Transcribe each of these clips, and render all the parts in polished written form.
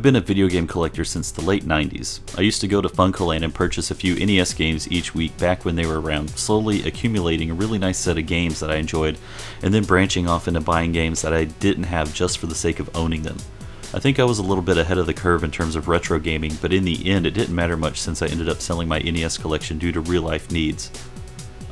I've been a video game collector since the late 90s. I used to go to Funcoland and purchase a few NES games each week back when they were around, slowly accumulating a really nice set of games that I enjoyed, and then branching off into buying games that I didn't have just for the sake of owning them. I think I was a little bit ahead of the curve in terms of retro gaming, but in the end it didn't matter much since I ended up selling my NES collection due to real life needs.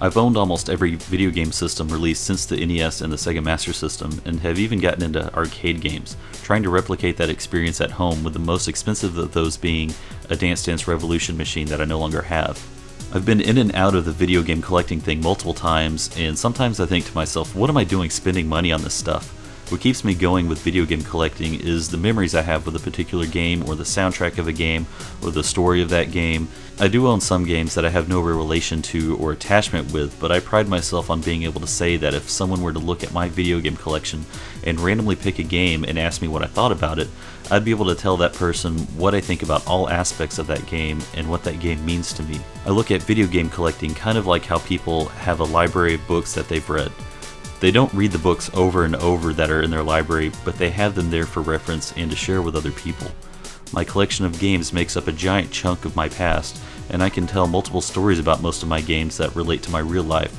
I've owned almost every video game system released since the NES and the Sega Master System, and have even gotten into arcade games, trying to replicate that experience at home, with the most expensive of those being a Dance Dance Revolution machine that I no longer have. I've been in and out of the video game collecting thing multiple times, and sometimes I think to myself, what am I doing spending money on this stuff? What keeps me going with video game collecting is the memories I have with a particular game, or the soundtrack of a game, or the story of that game. I do own some games that I have no real relation to or attachment with, but I pride myself on being able to say that if someone were to look at my video game collection and randomly pick a game and ask me what I thought about it, I'd be able to tell that person what I think about all aspects of that game and what that game means to me. I look at video game collecting kind of like how people have a library of books that they've read. They don't read the books over and over that are in their library, but they have them there for reference and to share with other people. My collection of games makes up a giant chunk of my past, and I can tell multiple stories about most of my games that relate to my real life.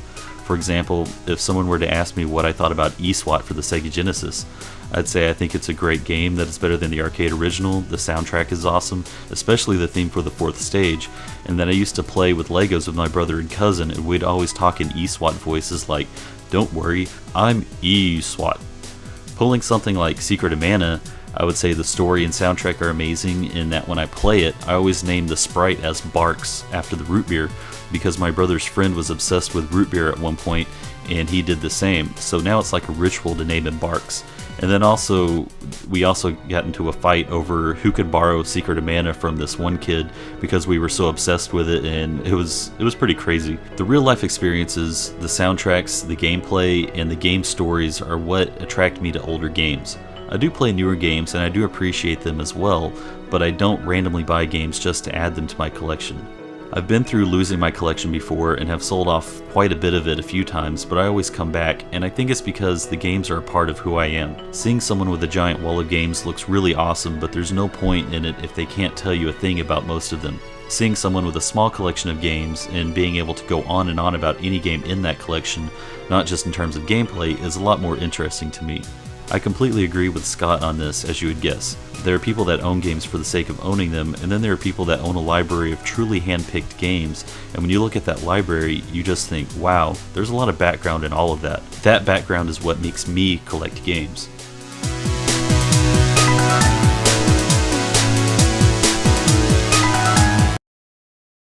For example, if someone were to ask me what I thought about eSWAT for the Sega Genesis, I'd say I think it's a great game that is better than the arcade original, the soundtrack is awesome, especially the theme for the fourth stage, and that I used to play with Legos with my brother and cousin, and we'd always talk in eSWAT voices like, "Don't worry, I'm eSWAT." Pulling something like Secret of Mana, I would say the story and soundtrack are amazing in that when I play it, I always name the sprite as Barks after the root beer, because my brother's friend was obsessed with root beer at one point and he did the same, so now it's like a ritual to name him Barks. And then we also got into a fight over who could borrow Secret of Mana from this one kid because we were so obsessed with it, and it was pretty crazy. The real life experiences, the soundtracks, the gameplay, and the game stories are what attract me to older games. I do play newer games and I do appreciate them as well, but I don't randomly buy games just to add them to my collection. I've been through losing my collection before and have sold off quite a bit of it a few times, but I always come back, and I think it's because the games are a part of who I am. Seeing someone with a giant wall of games looks really awesome, but there's no point in it if they can't tell you a thing about most of them. Seeing someone with a small collection of games and being able to go on and on about any game in that collection, not just in terms of gameplay, is a lot more interesting to me. I completely agree with Scott on this, as you would guess. There are people that own games for the sake of owning them, and then there are people that own a library of truly hand-picked games, and when you look at that library, you just think, wow, there's a lot of background in all of that. That background is what makes me collect games.